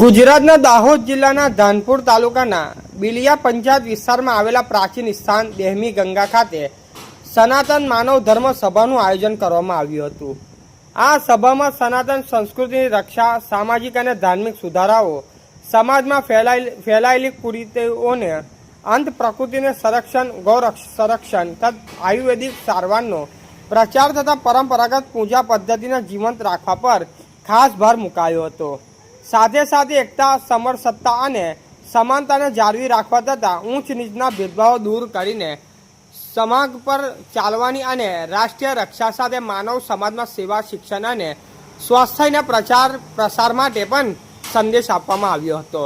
ગુજરાતના દાહોદ જિલ્લાના ધાનપુર તાલુકાના બિલિયા પંચાયત વિસ્તારમાં આવેલા પ્રાચીન સ્થાન દેહમી ગંગા ખાતે સનાતન માનવ ધર્મ સભાનું આયોજન કરવામાં આવ્યું હતું। આ સભામાં સનાતન સંસ્કૃતિની રક્ષા, સામાજિક અને ધાર્મિક સુધારાઓ, સમાજમાં ફેલાયેલી કુરીતિઓને અંત, પ્રકૃતિને સંરક્ષણ, ગૌ સંરક્ષણ તથા આયુર્વેદિક સારવારનો પ્રચાર તથા પરંપરાગત પૂજા પદ્ધતિને જીવંત રાખવા પર ખાસ ભાર મુકાયો હતો। સાથે સાથે એકતા, સમરસત્તા અને સમાનતાને જાળવી રાખવા તથા ઊંચ નીચના ભેદભાવો દૂર કરીને સમાજ પર ચાલવાની અને રાષ્ટ્રીય રક્ષા સાથે માનવ સમાજમાં સેવા, શિક્ષણ અને સ્વાસ્થ્યના પ્રચાર પ્રસાર માટે પણ સંદેશ આપવામાં આવ્યો હતો।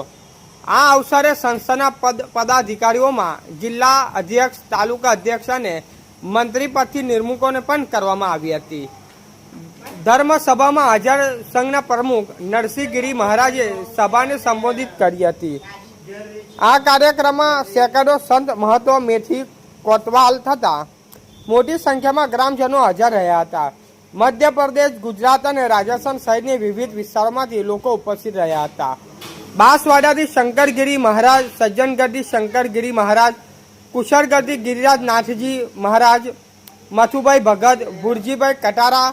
આ અવસરે સંસ્થાના પદાધિકારીઓમાં જિલ્લા અધ્યક્ષ, તાલુકા અધ્યક્ષ અને મંત્રી પદથી નિમણૂકોને પણ કરવામાં આવી હતી। ધર્મસભામાં હાજર સંઘના પ્રમુખ નરસિંહ ગિરી મહારાજે સભાને સંબોધિત કરી હતી। આ કાર્યક્રમમાં સેંકડો સંત મહંતો, મેથી, કોતવાલ તથા મોટી સંખ્યામાં ગ્રામજનો હાજર રહ્યા હતા। મધ્યપ્રદેશ, ગુજરાત અને રાજસ્થાન સહિતની વિવિધ વિસ્તારોમાંથી લોકો ઉપસ્થિત રહ્યા હતા। બાંસવાડાથી શંકરગીરી મહારાજ, સજ્જનગઢથી શંકરગીરી મહારાજ, કુશળગઢથી ગિરિરાજ નાથજી મહારાજ, મથુભાઈ ભગત, ભુરજીભાઈ કટારા,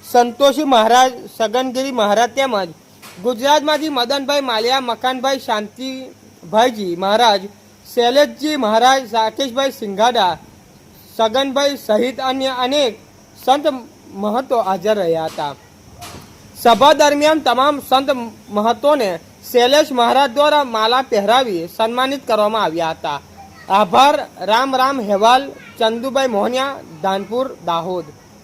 સંતોષી મહારાજ, સગનગીરી મહારાજ તેમજ ગુજરાતમાંથી મદનભાઈ માલિયા, મકાનભાઈ શાંતિભાઈજી મહારાજ, શૈલેષજી મહારાજ, રાકેશભાઈ સિંઘાડા, સગનભાઈ સહિત અન્ય અનેક સંત મહંતો હાજર રહ્યા હતા। સભા દરમિયાન તમામ સંત મહંતોને શૈલેષ મહારાજ દ્વારા માલા પહેરાવી સન્માનિત કરવામાં આવ્યા હતા। આભાર। રામ રામ। હેવાલ ચંદુભાઈ મોહનિયા, ધાનપુર, દાહોદ।